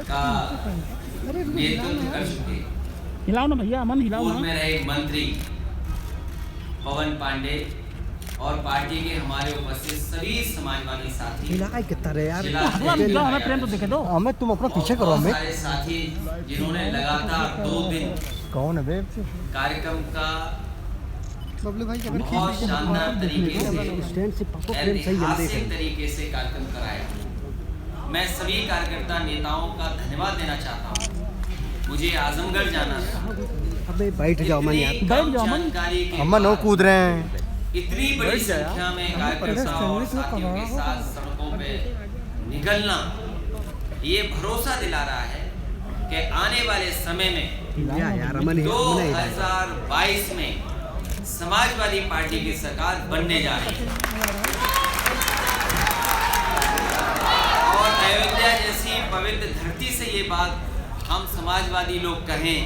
का नेतृत्व कर चुके हिलाओ ना भैया, अमन हिलाओ पूर्व ना। में रहे मंत्री पवन पांडे और पार्टी के हमारे उपस्थित सभी समाजवादी साथी, कितना रे यार, जिला हिलाओ, हमें प्रेम तो दिखे दो। हमें तुम अपना पीछे करो। बहुत हमें सारे साथी जिन्होंने लगातार 2 दिन कौन है बे? कार्यक्रम का बबलू भाई बहुत शानदार तरीके से, स्टैंड से पकड़ो, फ्रेम सही जल्दी ऐतिहासिक तरीके से कार्यक्रम कराया। मैं सभी कार्यकर्ता नेताओं का धन्यवाद देना चाहता हूँ। मुझे आजमगढ़ जाना था। अबे बैठ जाओ मन यार, बैठ जाओ अमन। जानकारी के अमन वो बाद कूद रहे हैं। इतनी बड़ी संख्या में कार्यकर्ताओं और साथियों के साथ सड़कों पे निकलना ये भरोसा दिला रहा है कि आने वाले समय में यार अमन 2022 में समाजवादी पार्टी की सरकार बनने जा रही है और अयोध्या जैसी पवित्र धरती से ये बात हम समाजवादी लोग कहें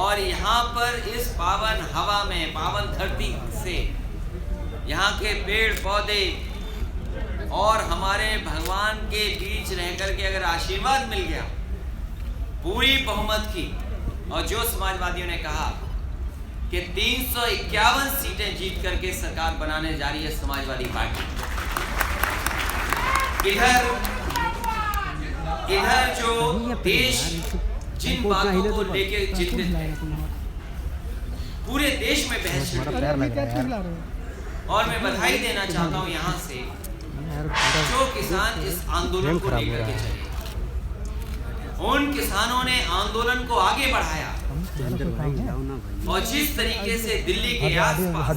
और यहाँ पर इस पावन हवा में, पावन धरती से यहाँ के पेड़ पौधे और हमारे भगवान के बीच रह कर के अगर आशीर्वाद मिल गया पूरी बहुमत की, और जो समाजवादियों ने कहा कि 351 सीटें जीत करके सरकार बनाने जा रही है समाजवादी पार्टी। इधर जो देश जिन बातों को लेके चिंतित है, पूरे देश में बहस छिड़ रही है। और मैं बधाई देना चाहता हूँ यहाँ से जो किसान इस आंदोलन को लेकर के चले, उन किसानों ने आंदोलन को आगे बढ़ाया और जिस तरीके से दिल्ली के आसपास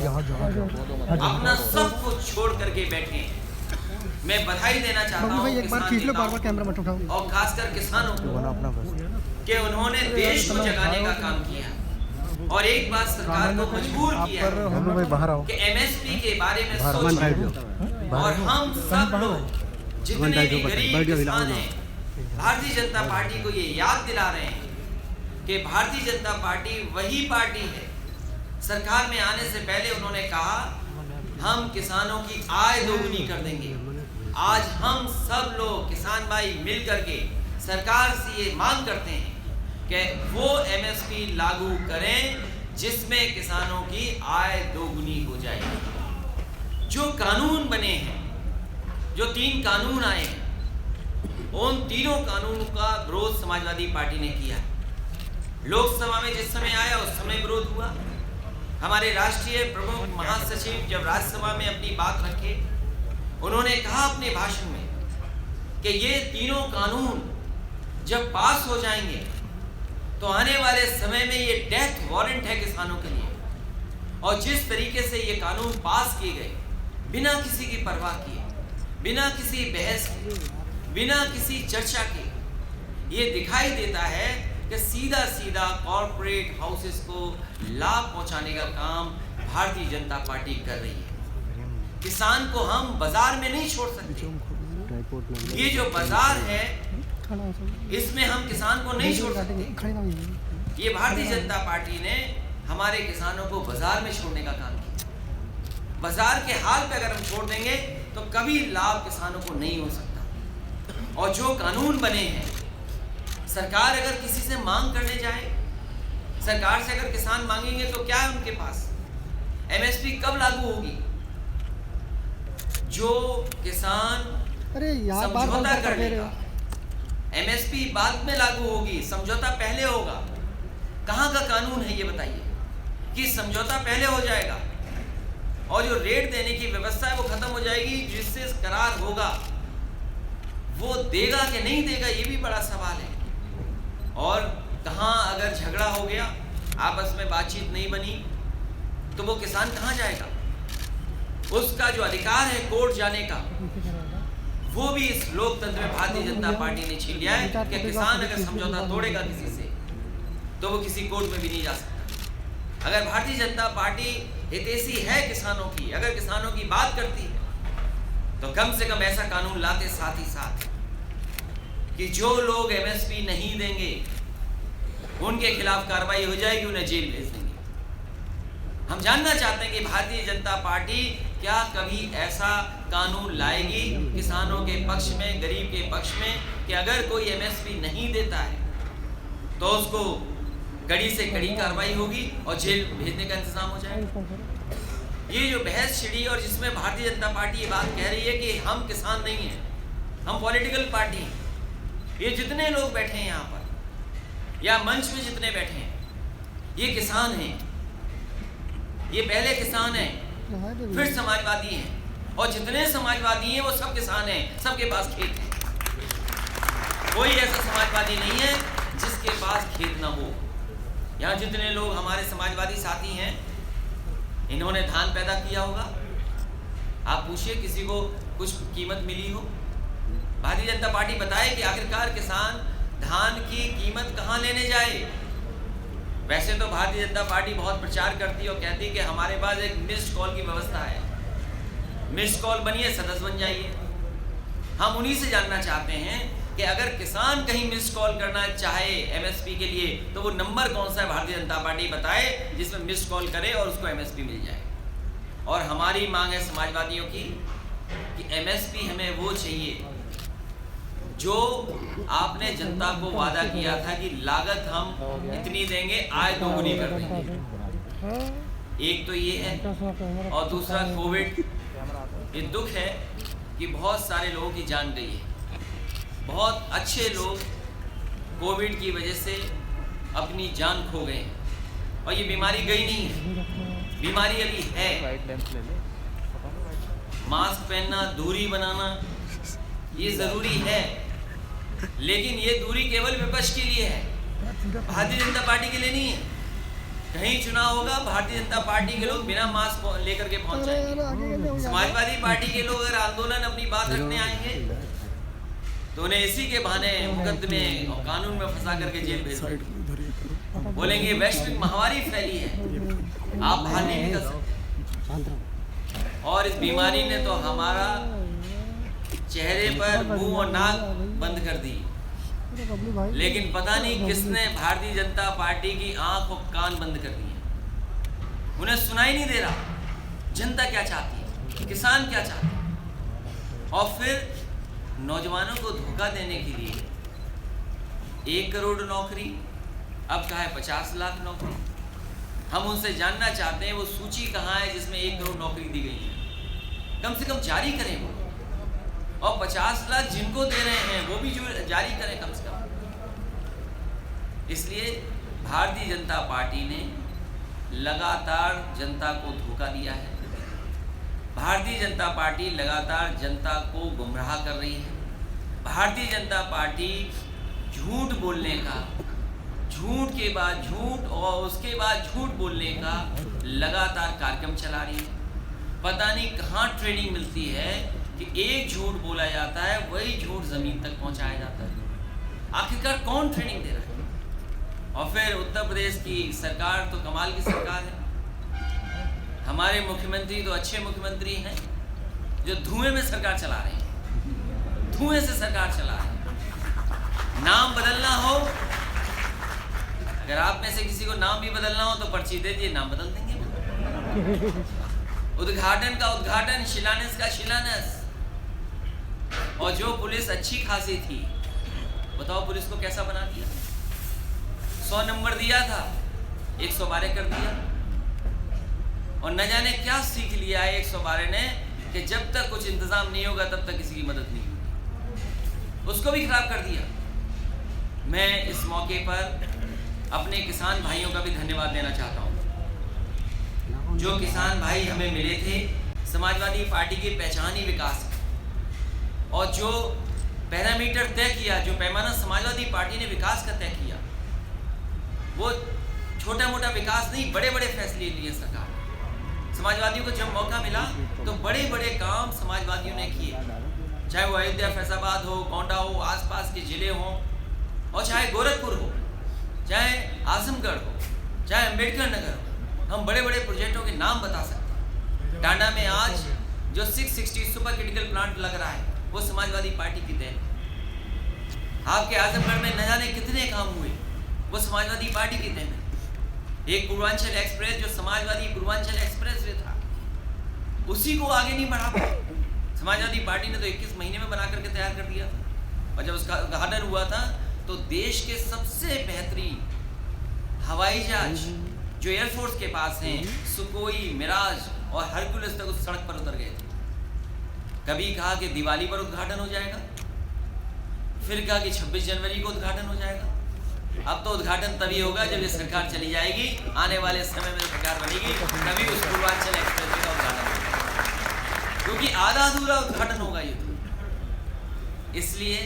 अपना सब कुछ छोड़ करके बैठे, मैं बधाई देना चाहता हूँ किसान और खासकर किसानों को कि उन्होंने देश को जगाने का काम किया और एक बात सरकार को मजबूर किया कि एमएसपी के बारे में सोचें। और हम सब लोग जितने भी गरीब किसान हैं, भारतीय जनता पार्टी को ये याद दिला रहे हैं कि भारतीय जनता पार्टी वही पार्टी है। सरकार में आने से पहले उन्होंने कहा हम किसानों की आय दोगुनी कर देंगे। आज हम सब लोग किसान भाई मिल करके सरकार से ये मांग करते हैं कि वो एमएसपी लागू करें जिसमें किसानों की आय दोगुनी हो जाए। जो कानून बने हैं, जो 3 कानून आए हैं, उन तीनों कानूनों का विरोध समाजवादी पार्टी ने किया। लोकसभा में जिस समय आया उस समय विरोध हुआ। हमारे राष्ट्रीय प्रमुख महासचिव जब राज्यसभा में अपनी बात रखे, उन्होंने कहा अपने भाषण में कि ये तीनों कानून जब पास हो जाएंगे तो आने वाले समय में ये डेथ वारंट है किसानों के लिए। और जिस तरीके से ये कानून पास किए गए बिना किसी की परवाह किए, बिना किसी बहस के, बिना किसी चर्चा के, ये दिखाई देता है कि सीधा सीधा कॉर्पोरेट हाउसेस को लाभ पहुंचाने का काम भारतीय जनता पार्टी कर रही है। किसान को हम बाजार में नहीं छोड़ सकते। ये जो बाजार है इसमें हम किसान को नहीं छोड़ सकते। ये भारतीय जनता पार्टी ने हमारे किसानों को बाजार में छोड़ने का काम किया। बाजार के हाल पे अगर हम छोड़ देंगे तो कभी लाभ किसानों को नहीं हो सकता। और जो कानून बने हैं, सरकार अगर किसी से मांग करने जाए, सरकार से अगर किसान मांगेंगे तो क्या है उनके पास? एमएसपी कब लागू होगी? जो किसान समझौता कर लेगा, एमएसपी बाद में लागू होगी, समझौता पहले होगा। कहाँ का कानून है ये बताइए कि समझौता पहले हो जाएगा और जो रेट देने की व्यवस्था है वो खत्म हो जाएगी। जिससे करार होगा वो देगा कि नहीं देगा, ये भी बड़ा सवाल है। और कहाँ अगर झगड़ा हो गया, आपस में बातचीत नहीं बनी, तो वो किसान कहाँ जाएगा? उसका जो अधिकार है कोर्ट जाने का, वो भी इस लोकतंत्र में भारतीय जनता पार्टी ने छीन लिया है कि किसान अगर समझौता तोड़ेगा किसी से तो वो किसी कोर्ट में भी नहीं जा सकता। अगर भारतीय जनता पार्टी हितैषी है किसानों की, अगर किसानों की बात करती है, तो कम से कम ऐसा कानून लाते साथ ही साथ कि जो लोग एमएसपी नहीं देंगे उनके खिलाफ कार्रवाई हो जाएगी, उन्हें जेल भेज देंगे। हम जानना चाहते हैं कि भारतीय जनता पार्टी क्या कभी ऐसा कानून लाएगी किसानों के पक्ष में, गरीब के पक्ष में, कि अगर कोई एमएसपी नहीं देता है तो उसको कड़ी से कड़ी कार्रवाई होगी और जेल भेजने का इंतजाम हो जाएगा। ये जो बहस छिड़ी और जिसमें भारतीय जनता पार्टी ये बात कह रही है कि हम किसान नहीं हैं, हम पॉलिटिकल पार्टी हैं, ये जितने लोग बैठे हैं यहाँ पर या मंच में जितने बैठे हैं ये किसान हैं, ये पहले किसान हैं, फिर समाजवादी हैं, और जितने समाजवादी हैं वो सब किसान हैं, सबके पास खेत है। कोई ऐसा समाजवादी नहीं है जिसके पास खेत ना हो। यहाँ जितने लोग हमारे समाजवादी साथी हैं इन्होंने धान पैदा किया होगा, आप पूछिए किसी को कुछ कीमत मिली हो? भारतीय जनता पार्टी बताए कि आखिरकार किसान धान की कीमत कहाँ लेने जाए। वैसे तो भारतीय जनता पार्टी बहुत प्रचार करती है और कहती है कि हमारे पास एक मिस्ड कॉल की व्यवस्था है, मिस्ड कॉल बनिए, सदस्य बन जाइए। हम उन्हीं से जानना चाहते हैं कि अगर किसान कहीं मिस्ड कॉल करना चाहे एमएसपी के लिए तो वो नंबर कौन सा है, भारतीय जनता पार्टी बताए जिसमें मिस्ड कॉल करे और उसको एमएसपी मिल जाए। और हमारी मांग है समाजवादियों की कि एमएसपी हमें वो चाहिए जो आपने जनता को वादा किया था कि लागत हम इतनी देंगे, आय दोगुनी कर देंगे। एक तो ये है, और दूसरा कोविड। ये दुख है कि बहुत सारे लोगों की जान गई है, बहुत अच्छे लोग कोविड की वजह से अपनी जान खो गए हैं और ये बीमारी गई नहीं है, बीमारी अभी है। मास्क पहनना, दूरी बनाना ये ज़रूरी है, लेकिन ये दूरी केवल विपक्ष के लिए है, भारतीय जनता पार्टी के लिए नहीं है। कहीं चुनाव होगा भारतीय जनता पार्टी के लोग बिना मास्क लेकर के पहुंच जाएंगे। समाजवादी पार्टी के लोग अगर आंदोलन अपनी बात रखने आएंगे तो उन्हें इसी के बहाने मुकदमे और कानून में फंसा करके जेल भेज देंगे। बोलेंगे वैश्विक महामारी फैली है, आप बाहर नहीं निकल सकते। और इस बीमारी ने तो हमारा चेहरे पर मुंह और नाक बंद कर दी, लेकिन पता नहीं किसने भारतीय जनता पार्टी की आंख और कान बंद कर दिए। उन्हें सुनाई नहीं दे रहा जनता क्या चाहती है, किसान क्या चाहते हैं। और फिर नौजवानों को धोखा देने के लिए 1 करोड़ नौकरी, अब कहा है 50 लाख नौकरी। हम उनसे जानना चाहते हैं वो सूची कहाँ है जिसमें 1 करोड़ नौकरी दी गई है, कम से कम जारी करें वो। और 50 लाख जिनको दे रहे हैं वो भी जारी करें कम से कम। इसलिए भारतीय जनता पार्टी ने लगातार जनता को धोखा दिया है। भारतीय जनता पार्टी लगातार जनता को गुमराह कर रही है। भारतीय जनता पार्टी झूठ बोलने का, झूठ के बाद झूठ और उसके बाद झूठ बोलने का लगातार कार्यक्रम चला रही है। पता नहीं कहाँ ट्रेनिंग मिलती है कि एक झूठ बोला जाता है, वही झूठ जमीन तक पहुंचाया जाता है। आखिरकार कौन ट्रेनिंग दे रहा है? और फिर उत्तर प्रदेश की सरकार तो कमाल की सरकार है। हमारे मुख्यमंत्री तो अच्छे मुख्यमंत्री हैं जो धुएं में सरकार चला रहे हैं, धुएं से सरकार चला रहे हैं। नाम बदलना हो, अगर आप में से किसी को नाम भी बदलना हो तो पर्ची दे दिए, नाम बदल देंगे। उद्घाटन का उद्घाटन, शिलान्यास का शिलान्यास। और जो पुलिस अच्छी खासी थी, बताओ पुलिस को कैसा बना दिया। 100 नंबर दिया था, 112 कर दिया। और न जाने क्या सीख लिया है 112 ने कि जब तक कुछ इंतजाम नहीं होगा तब तक किसी की मदद नहीं होगी, उसको भी खराब कर दिया। मैं इस मौके पर अपने किसान भाइयों का भी धन्यवाद देना चाहता हूँ। जो किसान भाई हमें मिले थे, समाजवादी पार्टी की पहचान ही विकास है। और जो पैरामीटर तय किया, जो पैमाना समाजवादी पार्टी ने विकास का तय किया, वो छोटा मोटा विकास नहीं, बड़े बड़े फैसले लिए सरकार। समाजवादियों को जब मौका मिला तो बड़े बड़े काम समाजवादियों ने किए, चाहे वो अयोध्या, फैजाबाद हो, गोंडा हो, आसपास के जिले हों, और चाहे गोरखपुर हो, चाहे आजमगढ़ हो, चाहे अम्बेडकर नगर हो। हम बड़े बड़े प्रोजेक्टों के नाम बता सकते हैं। टांडा में आज जो 660 सुपर क्रिटिकल प्लांट लग रहा है वो समाजवादी पार्टी की देन। आपके आजमगढ़ में न जाने कितने काम हुए, वो समाजवादी पार्टी की देन है। एक पूर्वांचल एक्सप्रेस जो समाजवादी पूर्वांचल एक्सप्रेस वे था, उसी को आगे नहीं बढ़ा पाए। समाजवादी पार्टी ने तो 21 महीने में बना करके तैयार कर दिया था, और जब उसका उद्घाटन हुआ था तो देश के सबसे बेहतरीन हवाई जहाज जो एयरफोर्स के पास हैं, सुकोई, मिराज और हरकुलस तक उस सड़क पर उतर गए थे। कभी कहा कि दिवाली पर उद्घाटन हो जाएगा, फिर कहा कि 26 जनवरी को उद्घाटन हो जाएगा। अब तो उद्घाटन तभी होगा जब ये सरकार चली जाएगी, आने वाले समय में सरकार बनेगी, तभी उस पूर्वांचल एक्सप्रेस का उद्घाटन होगा, क्योंकि आधा अधूरा उद्घाटन होगा ये तो। इसलिए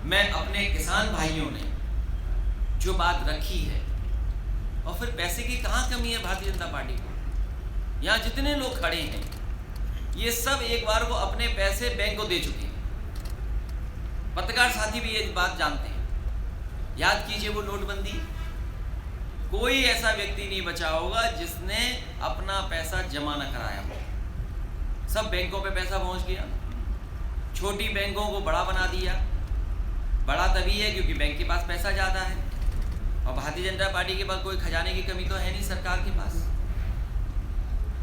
मैं अपने किसान भाइयों ने जो बात रखी है, और फिर पैसे की कहाँ कमी है भारतीय जनता पार्टी को। यहाँ जितने लोग खड़े हैं ये सब एक बार को अपने पैसे बैंक को दे चुके हैं। पत्रकार साथी भी ये बात जानते हैं। याद कीजिए वो नोटबंदी, कोई ऐसा व्यक्ति नहीं बचा होगा जिसने अपना पैसा जमा न कराया हो। सब बैंकों पे पैसा पहुंच गया, छोटी बैंकों को बड़ा बना दिया। बड़ा तभी है क्योंकि बैंक के पास पैसा ज़्यादा है, और भारतीय जनता पार्टी के पास कोई खजाने की कमी तो है नहीं सरकार के पास।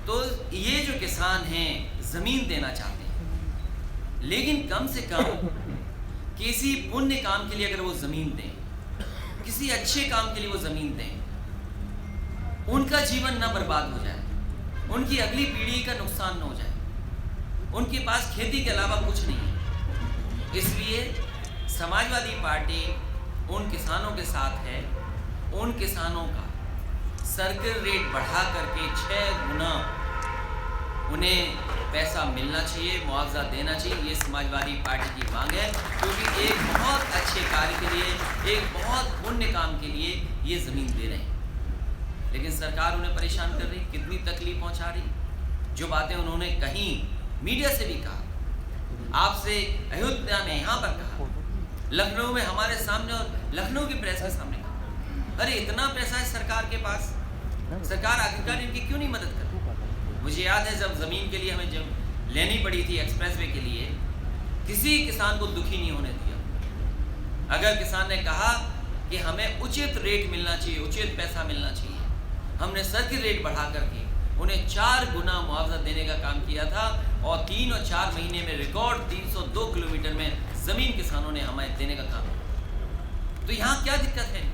तो ये जो किसान हैं ज़मीन देना चाहते हैं, लेकिन कम से कम किसी पुण्य काम के लिए अगर वो ज़मीन दें, किसी अच्छे काम के लिए वो ज़मीन दें, उनका जीवन ना बर्बाद हो जाए, उनकी अगली पीढ़ी का नुकसान न हो जाए। उनके पास खेती के अलावा कुछ नहीं है। इसलिए समाजवादी पार्टी उन किसानों के साथ है। उन किसानों का सर्किल रेट बढ़ा करके 6 गुना उन्हें पैसा मिलना चाहिए, मुआवजा देना चाहिए। ये समाजवादी पार्टी की मांग है, क्योंकि एक बहुत अच्छे कार्य के लिए, एक बहुत पुण्य काम के लिए ये ज़मीन दे रहे हैं, लेकिन सरकार उन्हें परेशान कर रही, कितनी तकलीफ पहुंचा रही। जो बातें उन्होंने कहीं मीडिया से भी कहा, आपसे अयोध्या में, यहाँ पर कहा, लखनऊ में हमारे सामने और लखनऊ की प्रेस के सामने कहा, अरे इतना पैसा है सरकार के पास, सरकार आखिरकार इनकी क्यों नहीं मदद कर। मुझे याद है जब ज़मीन के लिए हमें जब लेनी पड़ी थी एक्सप्रेसवे के लिए, किसी किसान को दुखी नहीं होने दिया। अगर किसान ने कहा कि हमें उचित रेट मिलना चाहिए, उचित पैसा मिलना चाहिए, हमने सर्किल रेट बढ़ा करके उन्हें 4 गुना मुआवजा देने का काम किया था, और 3 और 4 महीने में रिकॉर्ड 302 किलोमीटर में ज़मीन किसानों ने हमें देने का काम किया। तो यहाँ क्या दिक्कत है?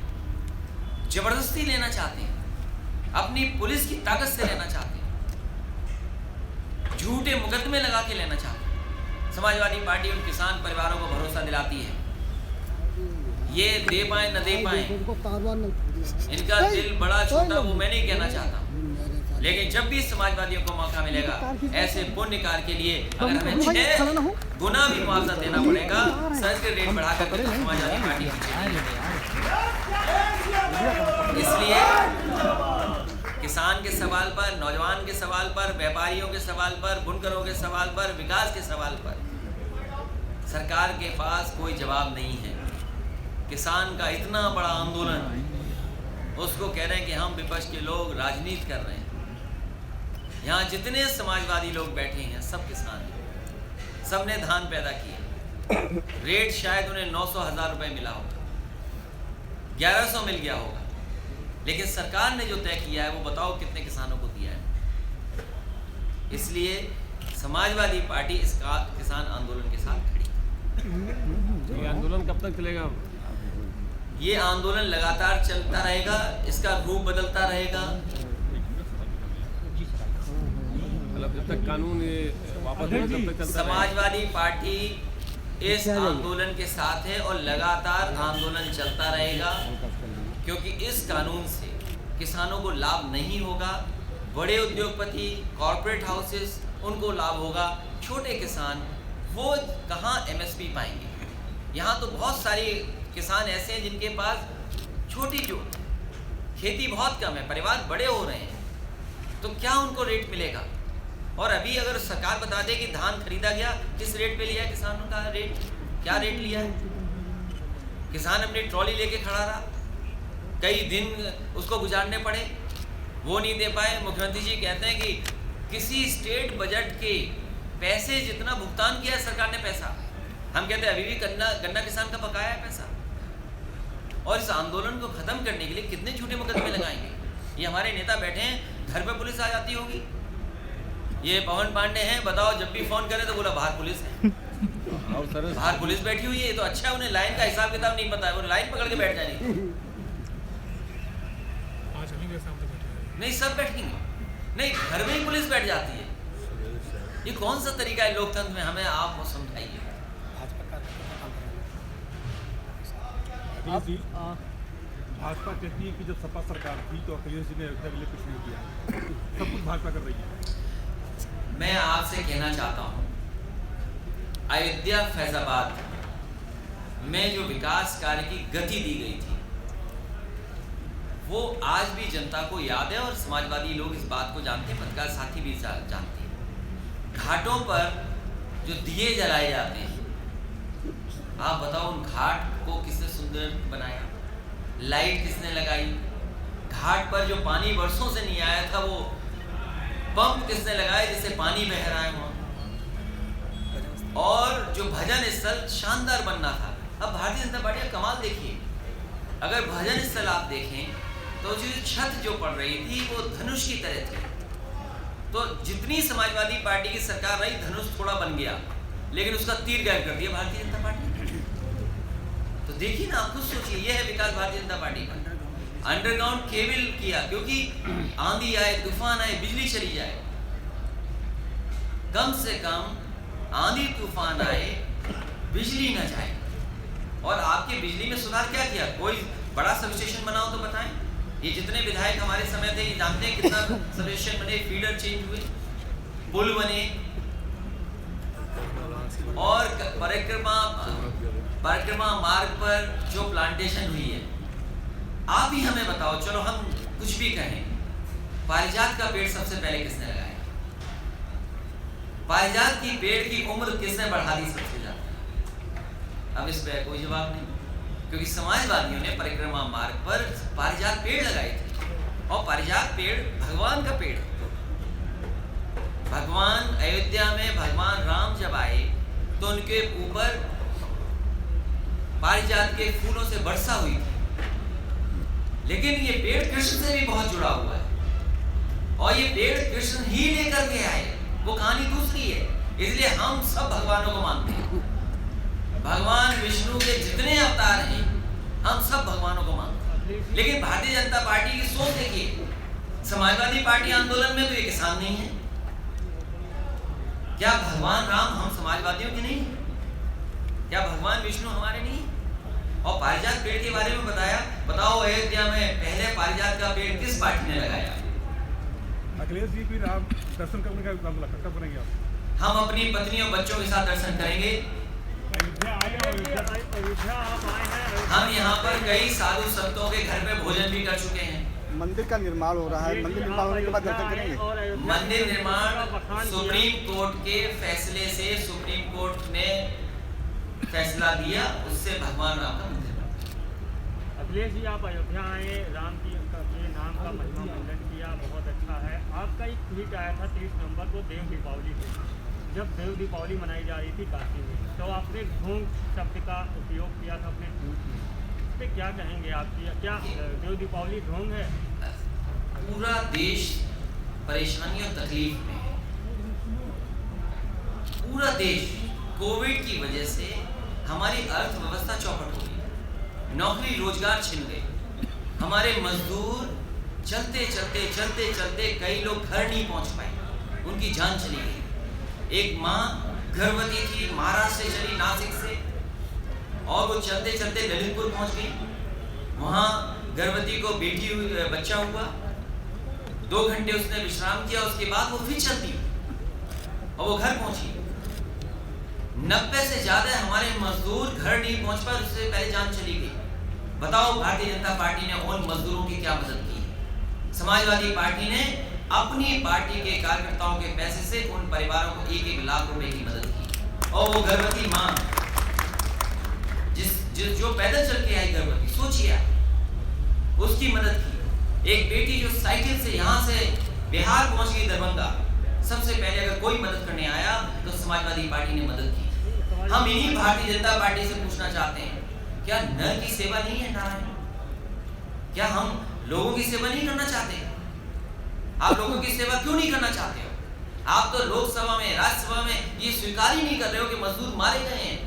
ज़बरदस्ती लेना चाहते हैं, अपनी पुलिस की ताकत से लेना चाहते हैं, झूठे मुकदमे लगा के लेना चाहते हैं। समाजवादी पार्टी उन किसान परिवारों को भरोसा दिलाती है, ये दे पाए न दे पाए, इनका दिल बड़ा छोटा वो मैं नहीं कहना चाहता, लेकिन जब भी समाजवादियों को मौका मिलेगा ऐसे पुण्य कार्य के लिए अगर हमें 6 गुना भी मुआवजा देना पड़ेगा, सर्किल रेट बढ़ा कर समाजवादी पार्टी इसलिए किसान के सवाल पर, नौजवान के सवाल पर, व्यापारियों के सवाल पर, बुनकरों के सवाल पर, विकास के सवाल पर सरकार के पास कोई जवाब नहीं है। किसान का इतना बड़ा आंदोलन, उसको कह रहे हैं कि हम विपक्ष के लोग राजनीति कर रहे हैं। यहाँ जितने समाजवादी लोग बैठे हैं सब किसान हैं, सब ने धान पैदा किए। रेट शायद उन्हें 900-1000 रुपये मिला होगा, 1100 मिल गया होगा, लेकिन सरकार ने जो तय किया है वो बताओ कितने किसानों को दिया है। इसलिए समाजवादी पार्टी इस किसान आंदोलन के साथ खड़ी। ये आंदोलन कब तक चलेगा? ये आंदोलन लगातार चलता रहेगा, इसका रूप बदलता रहेगा। मतलब जब तक कानून वापस नहीं तब तक चलता समाजवादी पार्टी इस आंदोलन के साथ है और लगातार आंदोलन चलता रहेगा, क्योंकि इस कानून से किसानों को लाभ नहीं होगा। बड़े उद्योगपति, कॉर्पोरेट हाउसेस, उनको लाभ होगा। छोटे किसान वो कहाँ MSP पाएंगे? यहाँ तो बहुत सारे किसान ऐसे हैं जिनके पास छोटी जोत है, खेती बहुत कम है, परिवार बड़े हो रहे हैं, तो क्या उनको रेट मिलेगा? और अभी अगर सरकार बता दे कि धान खरीदा गया, किस रेट पे लिया है किसानों का रेट, क्या रेट लिया है? किसान अपनी ट्रॉली लेके खड़ा रहा, कई दिन उसको गुजारने पड़े, वो नहीं दे पाए। मुख्यमंत्री जी कहते हैं कि किसी स्टेट बजट के पैसे जितना भुगतान किया सरकार ने पैसा, हम कहते हैं अभी भी गन्ना किसान का बकाया है पैसा। और इस आंदोलन को ख़त्म करने के लिए कितने झूठे मुकदमे लगाएंगे? ये हमारे नेता बैठे हैं, घर पे पुलिस आ जाती होगी, ये पवन पांडे हैं, बताओ जब भी फोन करें तो बोला बाहर पुलिस है। और सर बाहर पुलिस बैठी हुई है, तो अच्छा उन्हें लाइन का हिसाब किताब नहीं पता है, वो लाइन पकड़ के बैठ जाएंगे। नहीं सब बैठेंगे, नहीं घर में ही पुलिस बैठ जाती है। ये कौन सा तरीका है लोकतंत्र में, हमें आप समझाइए। भाजपा कहती है कि जब सपा सरकार थी तो अखिलेश जी ने अयोध्या के लिए कुछ नहीं किया, सब कुछ भाजपा कर रही है। मैं आपसे कहना चाहता हूँ, अयोध्या फैजाबाद में जो विकास कार्य की गति दी गई थी वो आज भी जनता को याद है, और समाजवादी लोग इस बात को जानते हैं, पत्रकार साथी भी जानते हैं। घाटों पर जो दिए जलाए जाते हैं, आप बताओ उन घाट को किसने सुंदर बनाया, लाइट किसने लगाई, घाट पर जो पानी वर्षों से नहीं आया था वो पंप किसने लगाया जिससे पानी बह रहा है वहां, और जो भजन स्थल शानदार बनना था। अब भारतीय जनता पार्टी का कमाल देखिए, अगर भजन स्थल आप देखें तो जो छत जो पड़ रही थी वो धनुष की तरह थी। तो जितनी समाजवादी पार्टी की सरकार रही, धनुष थोड़ा बन गया, लेकिन उसका तीर गायब कर दिया भारतीय जनता पार्टी। तो देखिए ना, आप खुद सोचिए, यह है विकास भारतीय जनता पार्टी का। अंडरग्राउंड केबल किया, क्योंकि आंधी आए, तूफान आए, बिजली चली जाए, कम से कम आंधी तूफान आए, बिजली न जाए। और आपकी बिजली में सुधार क्या किया? कोई बड़ा सब स्टेशन बनाओ तो बताएं। ये जितने विधायक हमारे समय थे, ये जानते हैं कितना सब स्टेशन बने, फीडर चेंज हुए, पुल बने, और परिक्रमा मार्ग पर जो प्लांटेशन हुई है। आप ही हमें बताओ, चलो हम कुछ भी कहें, पारिजात का पेड़ सबसे पहले किसने लगाया? पारिजात की पेड़ की उम्र किसने बढ़ा दी सबसे ज्यादा? अब इस पे कोई जवाब नहीं, क्योंकि समाजवादियों ने परिक्रमा मार्ग पर पारिजात पेड़ लगाए थे, और पारिजात पेड़ भगवान का पेड़ है। भगवान अयोध्या में भगवान राम जब आए तो उनके ऊपर पारिजात के फूलों से वर्षा हुई थी, लेकिन ये पेड़ कृष्ण से भी बहुत जुड़ा हुआ है, और ये पेड़ कृष्ण ही लेकर के आए, वो कहानी दूसरी है। इसलिए हम सब भगवानों को मानते हैं, भगवान विष्णु के जितने अवतार हैं हम सब भगवानों को मानते हैं। लेकिन भारतीय जनता पार्टी की सोच देखिए, समाजवादी पार्टी आंदोलन में तो ये किसान नहीं है, क्या भगवान राम हम समाजवादियों के नहीं? क्या भगवान विष्णु हमारे नहीं? और पारिजात पेड़ के बारे में बताया, बताओ अयोध्या में पहले पारिजात का पेड़ किस पार्टी ने लगाया? अखिलेश जी फिर आप दर्शन करने का कब करेंगे आप? हम अपनी पत्नी और बच्चों के साथ दर्शन करेंगे। हम यहाँ पर कई साधु संतों के घर में भोजन भी कर चुके हैं। मंदिर का निर्माण हो रहा है, मंदिर निर्माण होने के बाद दर्शन करेंगे। मंदिर निर्माण सुप्रीम कोर्ट के फैसले से, सुप्रीम कोर्ट ने फैसला दिया, उससे भगवान राम का मंदिर बना। अखिलेश जी, आप अयोध्या आए, राम की नाम का महिमा मंडन किया, बहुत अच्छा है। आपका एक ट्वीट आया था 30 नवंबर को देव दीपावली पे, जब देव दीपावली मनाई जा रही थी काशी में, तो आपने ढोंग शब्द का उपयोग किया था अपने ट्वीट में। इस पर क्या कहेंगे आपकी, क्या देव दीपावली ढोंग है? पूरा देश परेशानी और तकलीफ में है, पूरा देश कोविड की वजह से हमारी अर्थव्यवस्था चौपट हो गई, नौकरी रोजगार छिन गए, हमारे मजदूर चलते कई लोग घर नहीं पहुंच पाए, उनकी जान चली गई। एक माँ गर्भवती थी, महाराष्ट्र से चली, नासिक से, और वो चलते ललितपुर पहुंच गई। वहां गर्भवती को बच्चा हुआ, 2 घंटे उसने विश्राम किया, उसके बाद वो फिर चलती और वो घर पहुंची। 90 से ज्यादा हमारे मजदूर घर नहीं पहुंच पाए, उससे पहले जान चली गई। बताओ भारतीय जनता पार्टी ने उन मजदूरों की क्या मदद की? समाजवादी पार्टी ने अपनी पार्टी के कार्यकर्ताओं के पैसे से उन परिवारों को 1-1 लाख रुपए की मदद की, और वो गर्भवती मां जो पैदल चल के आई गर्भवती, सोचिए उसकी मदद की। एक बेटी जो साइकिल से यहाँ से बिहार पहुंच गई, दरभंगा, सबसे पहले अगर कोई मदद करने आया तो समाजवादी पार्टी ने मदद की। हम इन्हीं भारतीय जनता पार्टी से पूछना चाहते हैं, क्या नर की सेवा नहीं है नारायण? क्या हम लोगों की सेवा नहीं करना चाहते? आप लोगों की सेवा क्यों नहीं करना चाहते हो? आप तो लोकसभा में, राज्यसभा में ये स्वीकार ही नहीं कर रहे हो कि मजदूर मारे गए हैं।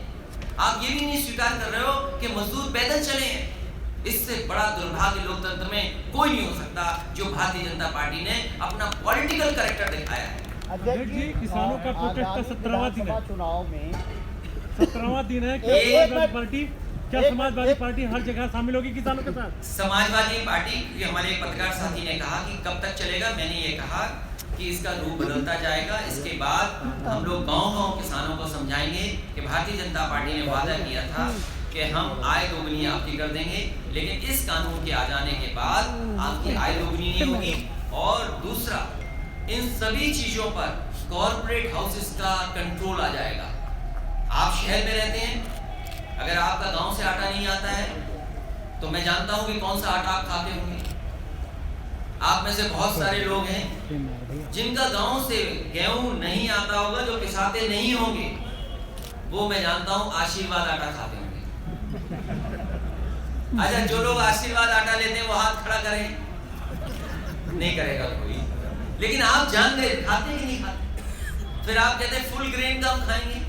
आप ये भी नहीं स्वीकार कर रहे हो कि मजदूर पैदल चले हैं। इससे बड़ा दुर्भाग्य लोकतंत्र में कोई नहीं हो सकता जो भारतीय जनता पार्टी ने अपना पॉलिटिकल कैरेक्टर दिखाया है। अध्यक्ष जी, किसानों का प्रोटेस्ट का 17वां दिन है, चुनाव में 17वां दिन है। क्या समाजवादी पार्टी, क्या समाजवादी पार्टी हर जगह शामिल होगी किसानों के साथ? समाजवादी पार्टी, हमारे एक पत्रकार साथी ने कहा कि कब तक चलेगा, मैंने ये कहा कि इसका रूप बदलता जाएगा। इसके बाद हम लोग गांव-गांव किसानों को समझाएंगे कि भारतीय जनता पार्टी ने वादा किया था कि हम आय दोगुनी आपकी कर देंगे, लेकिन इस कानून के आ जाने के बाद आपकी आय दोगुनी नहीं होगी। और दूसरा, इन सभी चीजों पर कॉर्पोरेट हाउसेस का कंट्रोल आ जाएगा। आप शहर में रहते हैं, अगर आपका गांव से आटा नहीं आता है तो मैं जानता हूं कि कौन सा आटा आप खाते होंगे। आप में से बहुत सारे लोग हैं जिनका गांव से गेहूं नहीं आता होगा, जो पिसाते नहीं होंगे, वो मैं जानता हूं आशीर्वाद आटा खाते होंगे। अच्छा, जो लोग आशीर्वाद आटा लेते हैं वो हाथ खड़ा करें। नहीं करेगा कोई, लेकिन आप जान गए खाते कि नहीं खाते। फिर आप कहते हैं फुल ग्रेन का हम खाएंगे,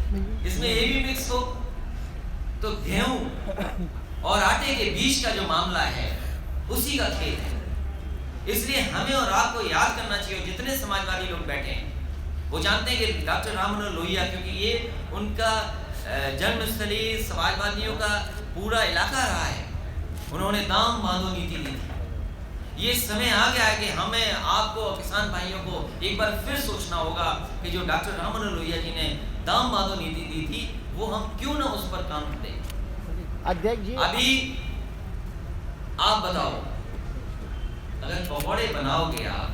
इसमें ये भी मिक्स हो। तो गेहूं और आटे के बीच का जो मामला है उसी का खेल है। इसलिए हमें और आपको याद करना चाहिए, जितने समाजवादी लोग बैठे हैं वो जानते हैं कि डॉक्टर राम मनोहर लोहिया, क्योंकि ये उनका जन्मस्थली समाजवादियों का पूरा इलाका रहा है, उन्होंने दाम बांधो नीति दी थी। ये समय आ गया है कि हमें, आपको, किसान भाइयों को एक बार फिर सोचना होगा कि जो डॉक्टर राम मनोहर लोहिया जी ने दाम बांधो नीति दी थी, वो हम क्यों ना उस पर काम दें। अध्यक्ष जी, अभी आप बताओ, अगर पकौड़े बनाओगे आप,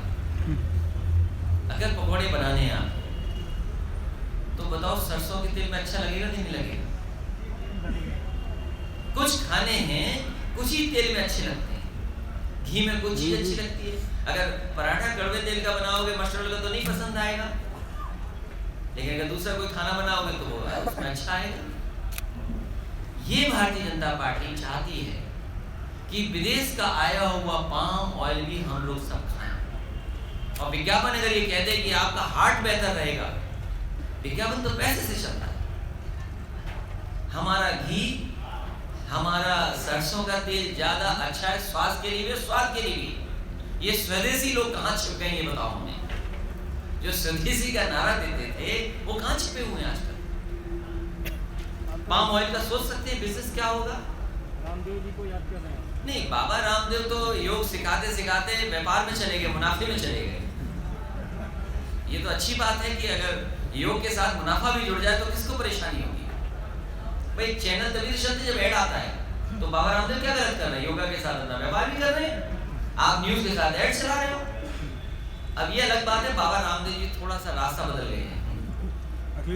अगर पकौड़े बनाने हैं आप, तो बताओ सरसों के तेल में अच्छा लगेगा कि नहीं लगेगा? कुछ खाने हैं कुछ ही तेल में अच्छे लगते हैं, घी में कुछ चीज अच्छी लगती है। अगर पराठा कड़वे तेल का बनाओगे, मस्टर्ड का, तो नहीं पसंद आएगा, लेकिन अगर दूसरा कोई खाना बनाओगे तो वो उसमें अच्छा आएगा। ये भारतीय जनता पार्टी चाहती है कि विदेश का आया हुआ पाम ऑयल भी हम लोग सब खाएं। और विज्ञापन अगर ये कहते हैं कि आपका हार्ट बेहतर रहेगा, विज्ञापन तो पैसे से चलता है। हमारा घी, हमारा सरसों का तेल ज्यादा अच्छा है स्वास्थ्य के लिए भी, स्वाद के लिए भी। ये स्वदेशी लोग कहाँ छिप गए, ये बताओ हमें। जो स्वदेशी का नारा देते थे वो कहाँ छिपे हुए हैं आजकल? पाम ऑयल का सोच सकते हैं बिजनेस क्या होगा? रामदेव जी को याद कर रहे हैं? नहीं, बाबा रामदेव तो योग सिखाते सिखाते व्यापार में चले गए, मुनाफे में चले गए। ये तो अच्छी बात है कि अगर योग के साथ मुनाफा भी जुड़ जाए तो किसको परेशानी होगी? भाई चैनल तभी तो चलते जब ऐड आता है, तो बाबा रामदेव क्या गलत कर रहे हैं? योगा के साथ अपना व्यापार भी कर रहे हैं, आप न्यूज के साथ ऐड चला रहे हो। अब ये अलग बात है, बाबा रामदेव जी थोड़ा सा रास्ता बदल गए हैं।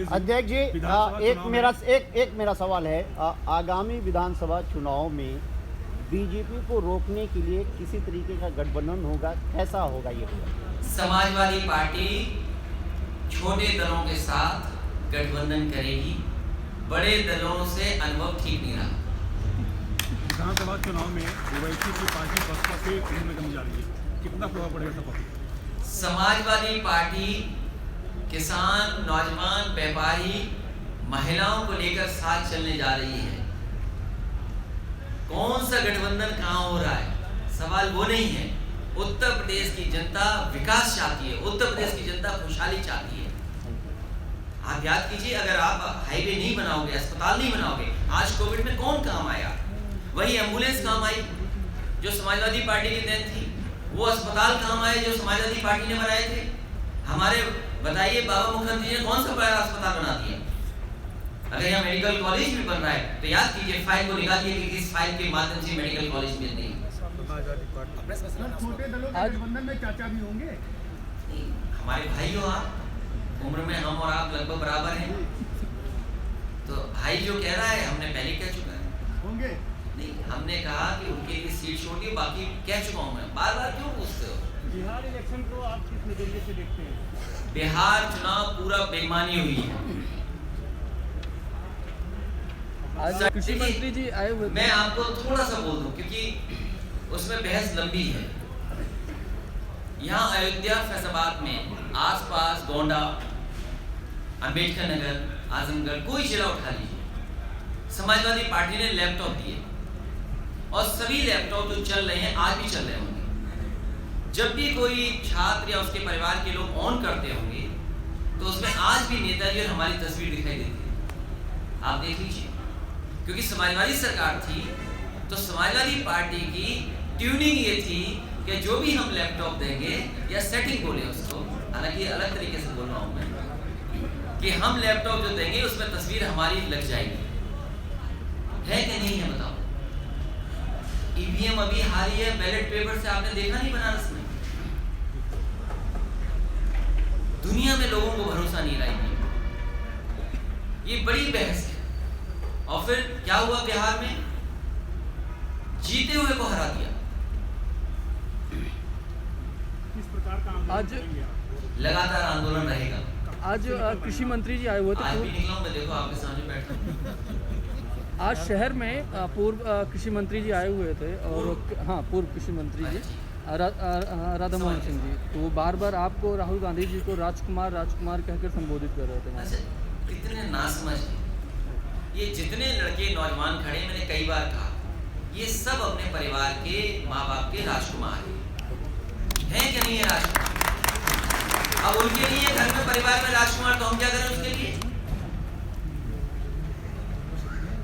अध्यक्ष जी, एक मेरा सवाल है, आगामी विधानसभा चुनाव में बीजेपी को रोकने के लिए किसी तरीके का गठबंधन होगा, कैसा होगा ये? समाजवादी पार्टी छोटे दलों के साथ गठबंधन करेगी, बड़े दलों से अनुभव ठीक नहीं रहा। विधानसभा चुनाव में ओवैसी की पार्टी बसपा से केंद्र में जम जा रही है, कितना प्रभाव पड़ेगा सपा पर? समाजवादी पार्टी किसान, नौजवान, व्यापारी, महिलाओं को लेकर साथ चलने जा रही है। कौन सा गठबंधन कहाँ हो रहा है, सवाल वो नहीं है। उत्तर प्रदेश की जनता विकास चाहती है, उत्तर प्रदेश की जनता खुशहाली चाहती है। आप याद कीजिए, अगर आप हाईवे नहीं बनाओगे, अस्पताल नहीं बनाओगे, आज कोविड में कौन काम आया? वही एम्बुलेंस काम आई जो समाजवादी पार्टी की देन थी, वो अस्पताल काम आए जो समाजवादी पार्टी ने बनाए थे। हमारे बताइए, बाबा मुखर्जी ने कौन सा बड़ा अस्पताल बना दिया? अगर यहाँ मेडिकल कॉलेज भी बन रहा है तो याद कीजिए, फाइल को निकालिए कि किस फाइल के माध्यम से मेडिकल कॉलेज मिल रही है। छोटे दलों के गठबंधन में चाचा भी होंगे? हमारे भाई हो आप, उम्र में हम और आप लगभग बराबर हैं, तो भाई जो कह रहा है हमने पहले कह चुका है। होंगे? नहीं, हमने कहा कि उनके लिए सीट छोड़िए, बाकी कह चुका हूँ मैं। बार बार क्यों पूछते हो? बिहार इलेक्शन को आप किस नजरिए से देखते हैं? बिहार चुनाव पूरा बेईमानी हुई है। कृषि मंत्री जी आए हुए, मैं आपको थोड़ा सा बोल दूं क्योंकि उसमें बहस लंबी है। यहाँ अयोध्या फैजाबाद में आसपास गोंडा, अंबेडकर नगर, आजमगढ़, कोई जिला उठा लीजिए, समाजवादी पार्टी ने लैपटॉप दिए और सभी लैपटॉप जो चल रहे हैं आज भी चल रहे होंगे। जब भी कोई छात्र या उसके परिवार के लोग ऑन करते होंगे तो उसमें आज भी नेताजी और हमारी तस्वीर दिखाई देती है। आप देख लीजिए, क्योंकि समाजवादी सरकार थी तो समाजवादी पार्टी की ट्यूनिंग ये थी कि जो भी हम लैपटॉप देंगे या सेटिंग बोले उसको, हालांकि अलग तरीके से बोल रहा हूँ मैं, कि हम लैपटॉप जो देंगे उसमें तस्वीर हमारी लग जाएगी। है कि नहीं है बताओ? ईवीएम अभी हारी है बैलेट पेपर से, आपने देखा नहीं बनारस में? दुनिया में लोगों को भरोसा नहीं रहा। ये बड़ी बहस है। और फिर क्या हुआ बिहार में? जीते हुए को हरा दिया। किस प्रकार का आज लगातार आंदोलन रहेगा। आज कृषि मंत्री जी आए हुए आज भी थे। निकला हूं मैं, देखो आपके सामने बैठा हूं। आज शहर में पूर्व कृषि मंत्री जी आए हुए थे और हाँ, पूर्व कृषि मंत्री जी राधा मोहन सिंह जी, तो वो बार बार आपको, राहुल गांधी जी को राजकुमार राजकुमार कहकर संबोधित कर रहे थे। अच्छा, कितने नासमझ हैं ये जितने लड़के नौजवान खड़े, मैंने कई बार कहा ये सब अपने परिवार के माँ बाप के राजकुमार हैं कि नहीं है राजकुमार? अब उनके लिए घर में परिवार में राजकुमार, तो हम क्या करें उसके लिए?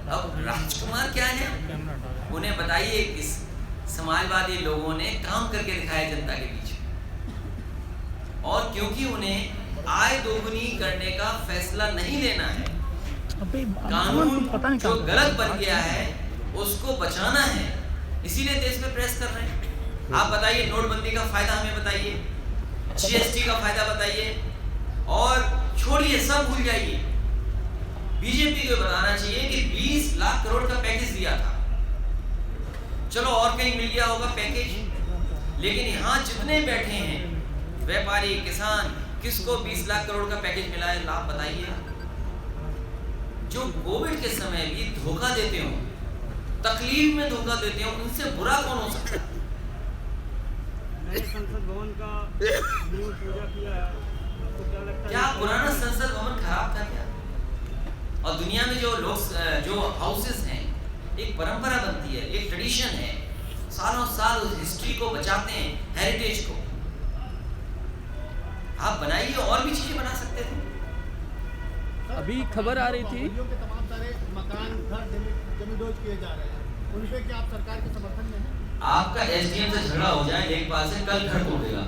अब राजकुमार क्या है उन्हें बताइए। किस समाजवादी लोगों ने काम करके दिखाया जनता के बीच, और क्योंकि उन्हें आय दोगुनी करने का फैसला नहीं लेना है, कानून जो गलत बन गया है उसको बचाना है, इसीलिए देश में प्रेस कर रहे हैं। आप बताइए, नोटबंदी का फायदा हमें बताइए, जीएसटी का फायदा बताइए, और छोड़िए सब भूल जाइए। बीजेपी को बताना चाहिए कि 20 लाख करोड़ का पैकेज दिया था, चलो और कहीं मिल गया होगा पैकेज, लेकिन यहाँ जितने बैठे हैं व्यापारी, किसान, किसको 20 लाख करोड़ का पैकेज मिला है? लाभ बताइए। जो कोविड के समय भी धोखा देते हो, तकलीफ में धोखा देते हो, उनसे बुरा कौन हो सकता है? नए संसद भवन का पूजा किया है, आपको क्या लगता है? क्या पुराना संसद भवन खराब था क्या? और दुनिया में जो लोग, जो हाउसेस हैं, एक परंपरा बनती है, एक ट्रेडिशन है, सालों साल उस हिस्ट्री को बचाते हैं, हेरिटेज को। आप बनाइए, और भी चीजें बना सकते थे। अभी खबर आ रही थी के तमाम सारे मकान, घर जमींदोज किए जा रहे हैं, उनपे क्या आप सरकार के समर्थन में हैं? आपका एसडीएम से झगड़ा हो जाए लेखपाल से, कल घर तोड़ देगा।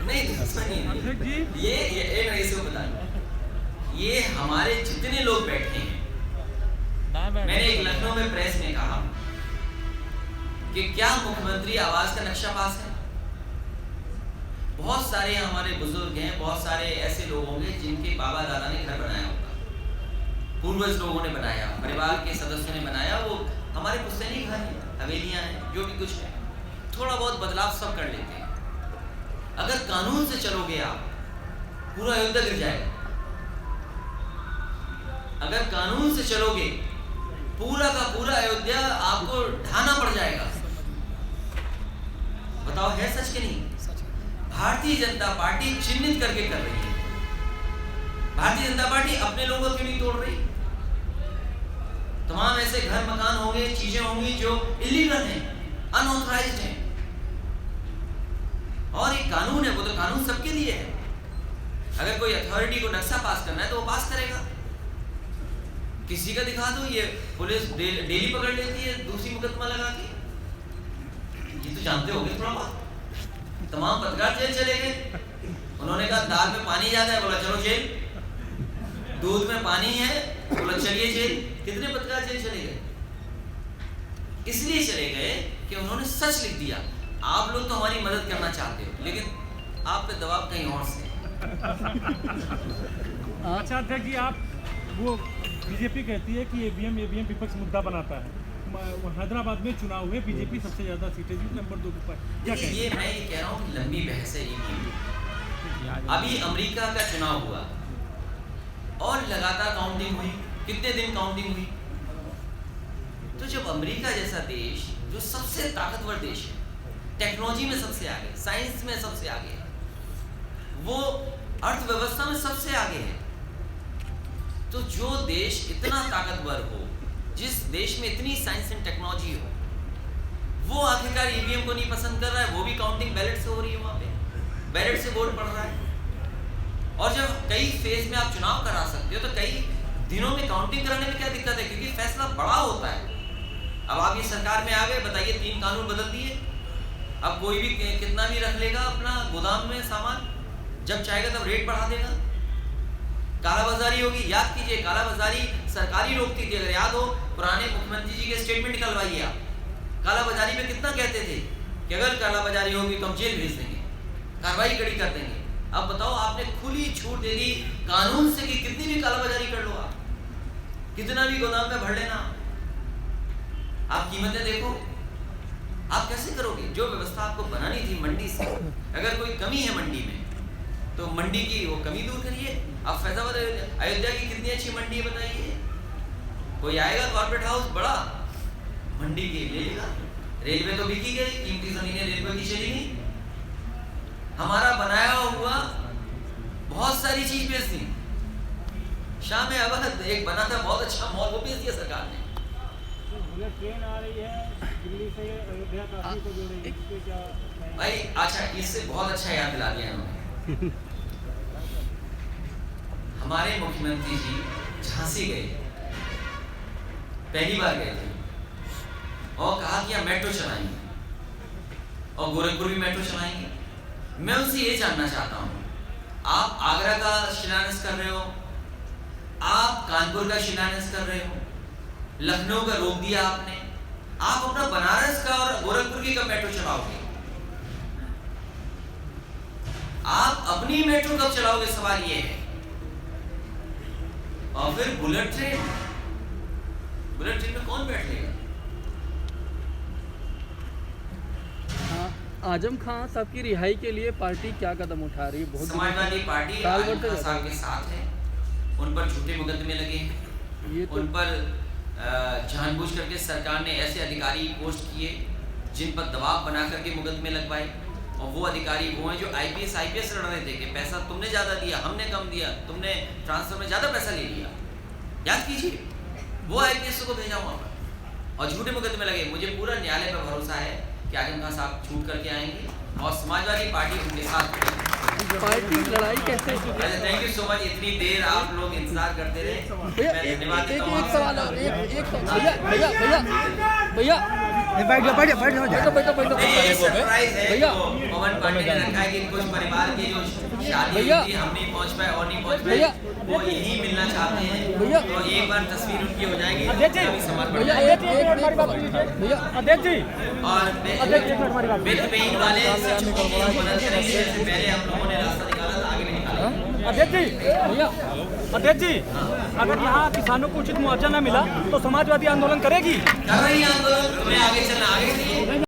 नहीं दुश्मनी, ये इसको बताइए, ये हमारे जितने लोग बैठे हैं, मैंने एक लखनऊ में प्रेस में कहा कि क्या मुख्यमंत्री आवास का नक्शा पास है? बहुत सारे हमारे बुजुर्ग हैं, बहुत सारे ऐसे लोग होंगे जिनके बाबा दादा ने घर बनाया होगा, पूर्वज लोगों ने बनाया, परिवार के सदस्यों ने बनाया, वो हमारे पुश्तैनी घर हैं, हवेलियां हैं, जो भी कुछ है, थोड़ा बहुत बदलाव सब कर लेते हैं। अगर कानून से चलोगे आप, पूरा अयोध्या गिर जाएगा। अगर कानून से चलोगे, पूरा का पूरा अयोध्या आपको ढाना पड़ जाएगा। बताओ, है सच के नहीं? भारतीय जनता पार्टी चिन्हित करके कर रही है। भारतीय जनता पार्टी अपने लोगों को क्यों नहीं तोड़ रही? तमाम ऐसे घर मकान होंगे, चीजें होंगी जो इलीगल हैं, अनऑथराइज्ड हैं, और एक कानून है, वो तो कानून सबके लिए है। अगर कोई अथॉरिटी को नक्शा पास करना है तो वो पास करेगा। किसी का दिखा दो, ये पुलिस डेली पकड़ लेती है, दूसरी मुकदमा लगा के। ये तो जानते होंगे थोड़ा बहुत। तमाम पत्रकार जेल चले गए, उन्होंने कहा दाल में पानी ज्यादा है, बोला चलो जेल, दूध में पानी है, बोला चलिए जेल। कितने पत्रकार जेल चले गए? इसलिए चले गए कि उन्होंने सच लिख दिया। आप लोग तो हमारी मदद करना चाहते हो, लेकिन आप पे दबाव कहीं और से। अच्छा अध्यक्ष जी, आप वो बीजेपी कहती है कि ईवीएम विपक्ष मुद्दा बनाता है। हैदराबाद में चुनाव हुए, बीजेपी सबसे ज्यादा सीटें जीत, नंबर 2 के ऊपर। क्या मैं ये कह रहा हूँ कि लंबी बहस है ईवीएम। अभी अमेरिका का चुनाव हुआ और लगातार काउंटिंग हुई, कितने दिन काउंटिंग हुई? तो जब अमेरिका जैसा देश, जो सबसे ताकतवर देश है, टेक्नोलॉजी में सबसे आगे, साइंस में सबसे आगे है, वो अर्थव्यवस्था में सबसे आगे है। तो जो देश इतना ताकतवर हो, जिस देश में इतनी साइंस एंड टेक्नोलॉजी हो, वो आखिरकार ईवीएम को नहीं पसंद कर रहा है, वो भी काउंटिंग बैलेट से हो रही है, वहां पे बैलेट से वोट पड़ रहा है। और जब कई फेज में आप चुनाव करा सकते हो तो कई दिनों में काउंटिंग कराने में क्या दिक्कत है, क्योंकि फैसला बड़ा होता है। अब आप ये सरकार में आ गए, बताइए 3 कानून बदल दिए, अब कोई भी कितना भी रख लेगा अपना गोदाम में सामान, जब चाहेगा तब रेट बढ़ा देगा। कालाबाजारी होगी, याद कीजिए कालाबाजारी सरकारी रोकती थी। अगर याद हो पुराने मुख्यमंत्री जी के स्टेटमेंट निकलवाइए आप, कालाबाजारी में कितना कहते थे कि अगर कालाबाजारी होगी तो हम जेल भेज देंगे, कार्रवाई कड़ी कर देंगे। अब बताओ, आपने खुली छूट दे दी कानून से कि कितनी भी कालाबाजारी कर लो, आप कितना भी गोदाम में भर लेना, आप कीमतें देखो, आप कैसे करोगे? जो व्यवस्था आपको बनानी थी मंडी से, अगर कोई कमी है मंडी में तो मंडी की वो कमी दूर करिए। अब फैजाबाद अयोध्या की कितनी अच्छी मंडी है बताइए, कोई आएगा कॉर्पोरेट हाउस बड़ा, मंडी की ले लेगा। रेलवे तो बिकी गई, कीमती जमीनें रेलवे की चली गई, हमारा बनाया हुआ बहुत सारी चीज बेच दी। शाम में अब एक बना था बहुत अच्छा मॉल, वो बेच दिया सरकार ने। ट्रेन आ रही है दिल्ली से अयोध्या काशी को जोड़ेगी, इसके क्या भाई अच्छा, इससे बहुत अच्छा याद दिला दिया उन्होंने। हमारे मुख्यमंत्री जी झांसी गए, पहली बार गए थे, और कहा कि हम मेट्रो चलाएंगे और गोरखपुर भी मेट्रो चलाएंगे। मैं उनसे ये जानना चाहता हूँ, आप आगरा का शिलान्यास कर रहे हो, आप कानपुर का शिलान्यास कर रहे हो, लखनऊ का रोक दिया आपने, आप अपना बनारस का और गोरखपुर की कब मेट्रो चलाओगे? आप अपनी मेट्रो कब चलाओगे, सवाल ये है। और फिर बुलेट ट्रेन में कौन बैठेगा? आजम खान साहब की रिहाई के लिए पार्टी क्या कदम उठा रही है? समाजवादी पार्टी आजम खान साहब के साथ है, उन पर झूठे मुकदमे लगे हैं, ये तो उन पर जानबूझ करके सरकार ने ऐसे अधिकारी पोस्ट किए जिन पर दबाव बना करके मुकदमे लगवाए, और वो अधिकारी वो हैं जो आईपीएस लड़ रहे थे कि पैसा तुमने ज़्यादा दिया, हमने कम दिया, तुमने ट्रांसफर में ज़्यादा पैसा ले लिया, याद कीजिए, वो आईपीएस को भेजा वहाँ पर और झूठे मुकदमे लगे। मुझे पूरा न्यायालय पर भरोसा है कि आजम खान साहब छूट करके आएंगे और समाजवादी पार्टी उनके साथ। पार्टी लड़ाई कैसे? थैंक यू सो मच, इतनी देर आप लोग इंतजार करते रहे, मैं धन्यवाद देता हूँ। एक सवाल और, भैया भैया पवन पांडे ने रखा है कि कुछ परिवार की जो शादी थी हम नहीं पहुंच पाए और नहीं पहुंच पाए, वो यही मिलना चाहते हैं, तो एक बार तस्वीर उनकी हो जाएगी, समर्पण। और वित्त विहीन वाले शिक्षकों की मदद करेंगे, इससे पहले हम लोगों ने रास्ता निकाला था, आगे भी निकाला। अध्यक्ष जी, अगर यहाँ किसानों को उचित मुआवजा न मिला तो समाजवादी आंदोलन करेगी? कर रही है आंदोलन, तुम्हें आगे चलना, आगे